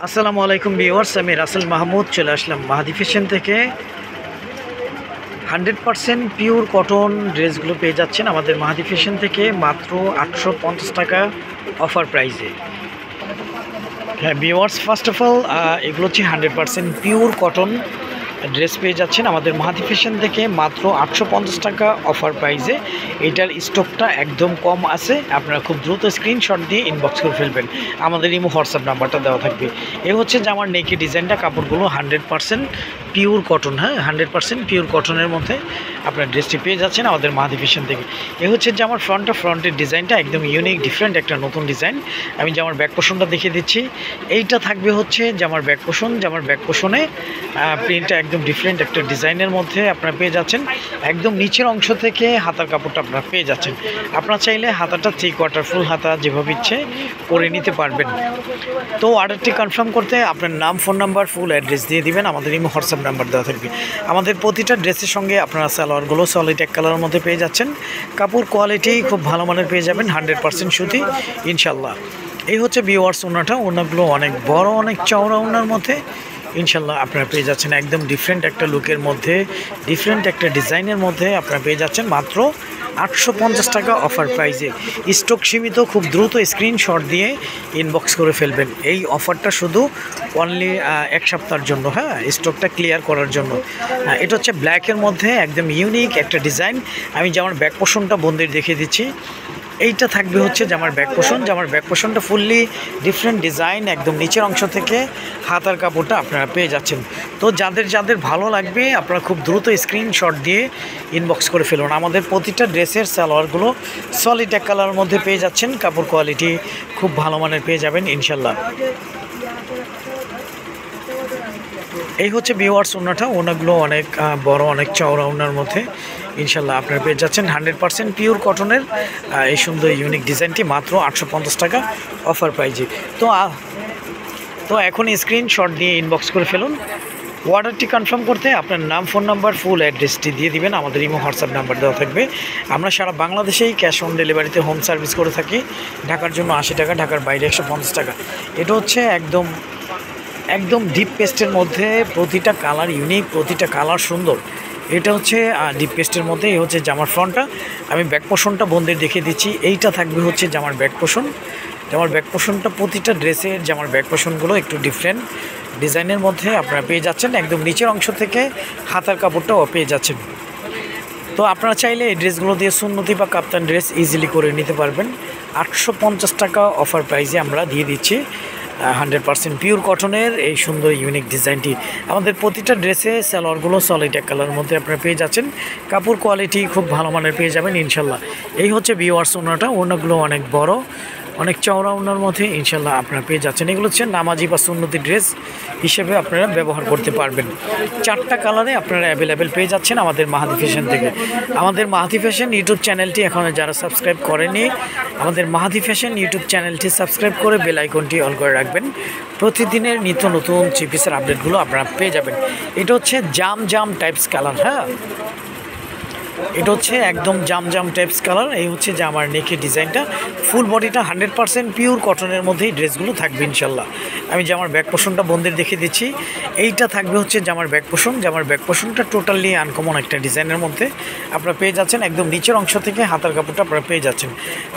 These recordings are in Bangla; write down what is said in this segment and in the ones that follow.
আসসালামু আলাইকুম ভিউয়ার্স, আমি রাসেল মাহমুদ চলে আসলাম মাহাদি ফ্যাশন থেকে। 100% পিওর কটন ড্রেসগুলো পেয়ে যাচ্ছেন আমাদের মাহাদি ফ্যাশন থেকে মাত্র 850 টাকা অফার প্রাইসে। হ্যাঁ ভিউয়ার্স, ফার্স্ট অফ অল এগুলো হচ্ছে 100% পিওর কটন ড্রেস পেয়ে যাচ্ছেন আমাদের মাহাদি ফ্যাশন থেকে মাত্র 850 টাকা অফার প্রাইসে। এটার স্টকটা একদম কম আছে, আপনারা খুব দ্রুত স্ক্রিনশট দিয়ে ইনবক্স করে ফেলবেন। আমাদের ইমো হোয়াটসঅ্যাপ নাম্বারটা দেওয়া থাকবে। এ হচ্ছে যে আমার নেকি ডিজাইনটা, কাপড়গুলো 100% পিওর কটন। হ্যাঁ, 100% পিওর কটনের মধ্যে আপনার ড্রেসটি পেয়ে যাচ্ছেন আমাদের মাহাদি ফ্যাশন থেকে। এ হচ্ছে যে আমার ফ্রন্টের ডিজাইনটা একদম ইউনিক ডিফারেন্ট একটা নতুন ডিজাইন। আমি যে আমার ব্যাক পোর্শনটা দেখিয়ে দিচ্ছি। এইটা থাকবে হচ্ছে যে আমার ব্যাক পোর্শন, যে আমার ব্যাক পোর্শনে প্রিন্টটা একদম ডিফারেন্ট একটা ডিজাইনের মধ্যে আপনারা পেয়ে যাচ্ছেন। একদম নিচের অংশ থেকে হাতার কাপড়টা আপনারা পেয়ে যাচ্ছেন। আপনারা চাইলে হাতাটা 3/4 ফুল হাতা যেভাবে ইচ্ছে করে নিতে পারবেন। তো অর্ডারটি কনফার্ম করতে আপনার নাম, ফোন নাম্বার, ফুল অ্যাড্রেস দিয়ে দিবেন। আমাদের ইমো হোয়াটসঅ্যাপ নাম্বার দেওয়া থাকবে। আমাদের প্রতিটা ড্রেসের সঙ্গে আপনারা সালোয়ারগুলো সলিড এক কালারের মধ্যে পেয়ে যাচ্ছেন। কাপড় কোয়ালিটি খুব ভালো মানের পেয়ে যাবেন, 100% সুতি ইনশাল্লাহ। এই হচ্ছে ভিউয়ার্স ওনাটা, ওনাগুলো অনেক বড়, অনেক চওড়া ওনার মধ্যে ইনশাল্লাহ আপনারা পেয়ে যাচ্ছেন। একদম ডিফারেন্ট একটা লুকের মধ্যে, ডিফারেন্ট একটা ডিজাইনের মধ্যে আপনারা পেয়ে যাচ্ছেন মাত্র 850 টাকা অফার প্রাইসে। স্টক সীমিত, খুব দ্রুত স্ক্রিনশট দিয়ে ইনবক্স করে ফেলবেন। এই অফারটা শুধু অনলি এক সপ্তাহের জন্য। হ্যাঁ, স্টকটা ক্লিয়ার করার জন্য। এটা হচ্ছে ব্ল্যাকের মধ্যে একদম ইউনিক একটা ডিজাইন। আমি যেমন ব্যাক পোর্শনটা বন্দির দেখিয়ে দিচ্ছি। এইটা থাকবে হচ্ছে যে আমার ব্যাক পোর্শন, যে আমার ব্যাক পোর্শনটা ফুললি ডিফারেন্ট ডিজাইন, একদম নিচের অংশ থেকে হাতার কাপড়টা আপনারা পেয়ে যাচ্ছেন। তো যাদের ভালো লাগবে আপনারা খুব দ্রুত স্ক্রিনশট দিয়ে ইনবক্স করে ফেলুন। আমাদের প্রতিটা ড্রেসের সালোয়ারগুলো সলিড এক কালারের মধ্যে পেয়ে যাচ্ছেন। কাপড় কোয়ালিটি খুব ভালো মানের পেয়ে যাবেন ইনশাল্লাহ। এই হচ্ছে ভিউয়ার্স ওনাটা, ওনাগুলো অনেক বড়, অনেক চওড়া ওনার মধ্যে ইনশাল্লাহ আপনারা পেয়ে যাচ্ছেন 100% পিওর কটনের এই সুন্দর ইউনিক ডিজাইনটি মাত্র 850 টাকা অফার প্রাইজে। তো এখন স্ক্রিনশট দিয়ে ইনবক্স করে ফেলুন। অর্ডারটি কনফার্ম করতে আপনার নাম, ফোন নাম্বার, ফুল অ্যাড্রেসটি দিয়ে দিবেন। আমাদের ইমো হোয়াটসঅ্যাপ নাম্বার দেওয়া থাকবে। আমরা সারা বাংলাদেশেই ক্যাশ অন ডেলিভারিতে হোম সার্ভিস করে থাকি। ঢাকার জন্য 80 টাকা, ঢাকার বাইরে 150 টাকা। এটা হচ্ছে একদম ডিপ পেস্টের মধ্যে, প্রতিটা কালার ইউনিক, প্রতিটা কালার সুন্দর। এটা হচ্ছে ডিপ পেস্টের মধ্যে। এই হচ্ছে জামার ফ্রন্টটা। আমি ব্যাক পোর্শনটা বন্ধের দেখিয়ে দিচ্ছি। এইটা থাকবে হচ্ছে জামার ব্যাক পোর্শন। জামার ব্যাক পোর্শনটা প্রতিটা ড্রেসের জামার ব্যাক পোর্শনগুলো একটু ডিফারেন্ট ডিজাইনের মধ্যে আপনারা পেয়ে যাচ্ছেন। একদম নিচের অংশ থেকে হাতার কাপড়টাও পেয়ে যাচ্ছেন। তো আপনারা চাইলে এই ড্রেসগুলো দিয়ে সুন্নতি বা কাপ্তান ড্রেস ইজিলি করে নিতে পারবেন। 850 টাকা অফার প্রাইসে আমরা দিয়ে দিচ্ছি 100% পিওর কটনের এই সুন্দর ইউনিক ডিজাইনটি। আমাদের প্রতিটা ড্রেসে সালোয়ারগুলো সলিড এক কালারের মধ্যে আপনারা পেয়ে যাচ্ছেন। কাপড় কোয়ালিটি খুব ভালো মানের পেয়ে যাবেন ইনশাল্লাহ। এই হচ্ছে ভিউয়ার্স ওনাটা, ওনাগুলো অনেক বড়, অনেক চওড়া ওনার মধ্যে ইনশাল্লাহ আপনারা পেয়ে যাচ্ছেন। এগুলো হচ্ছে নামাজি বা সুন্নতি ড্রেস হিসেবে আপনারা ব্যবহার করতে পারবেন। 4টা কালারে আপনারা অ্যাভেলেবেল পেয়ে যাচ্ছেন আমাদের মাহাদি ফ্যাশন থেকে। আমাদের মাহাদি ফ্যাশন ইউটিউব চ্যানেলটি এখনও যারা সাবস্ক্রাইব করেনি, আমাদের মাহাদি ফ্যাশন ইউটিউব চ্যানেলটি সাবস্ক্রাইব করে বেল আইকনটি অল করে রাখবেন। প্রতিদিনের নিত্য নতুন থ্রি পিসের আপডেটগুলো আপনারা পেয়ে যাবেন। এটা হচ্ছে জাম টাইপস কালার। হ্যাঁ, এটা হচ্ছে একদম জাম টাইপস কালার। এই হচ্ছে যে আমার নেকের ডিজাইনটা। ফুল বডিটা 100% পিওর কটনের মধ্যেই ড্রেসগুলো থাকবে ইনশাল্লাহ। আমি যে আমার ব্যাক পোর্শনটা বন্ধের দেখিয়ে দিচ্ছি। এইটা থাকবে হচ্ছে যে আমার ব্যাক পোর্শন, যে আমার ব্যাক পোর্শনটা টোটালি আনকমন একটা ডিজাইনের মধ্যে আপনারা পেয়ে যাচ্ছেন। একদম নিচের অংশ থেকে হাতার কাপড়টা আপনারা পেয়ে যাচ্ছেন।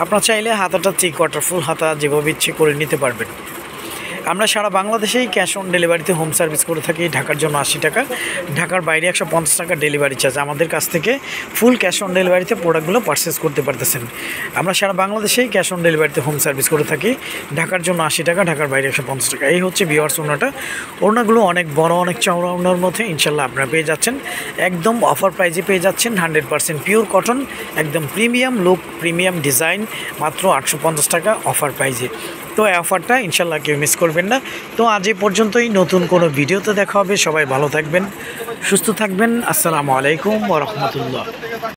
আপনারা চাইলে হাতাটা 3/4 ফুল হাতা যেভাবে ইচ্ছে করে নিতে পারবেন। আমরা সারা বাংলাদেশেই ক্যাশ অন ডেলিভারিতে হোম সার্ভিস করে থাকি। ঢাকার জন্য 80 টাকা, ঢাকার বাইরে 150 টাকা ডেলিভারি চার্জ। আমাদের কাছ থেকে ফুল ক্যাশ অন ডেলিভারিতে প্রোডাক্টগুলো পারচেস করতে পারতেছেন। আমরা সারা বাংলাদেশেই ক্যাশ অন ডেলিভারিতে হোম সার্ভিস করে থাকি। ঢাকার জন্য 80 টাকা, ঢাকার বাইরে 150 টাকা। এই হচ্ছে ভিউয়ার্স ওনাটা, ওনাগুলো অনেক বড়, অনেক চওড়া ওনার মধ্যে ইনশাল্লাহ আপনারা পেয়ে যাচ্ছেন। একদম অফার প্রাইজে পেয়ে যাচ্ছেন 100% পিওর কটন, একদম প্রিমিয়াম লুক, প্রিমিয়াম ডিজাইন, মাত্র 850 টাকা অফার প্রাইজে। তো এই অফারটা ইনশাল্লাহ কেউ মিস করবেন না। তো আজ এই পর্যন্তই, নতুন কোনো ভিডিওতে দেখা হবে। সবাই ভালো থাকবেন, সুস্থ থাকবেন। আসসালামু আলাইকুম ওয়া রাহমাতুল্লাহ।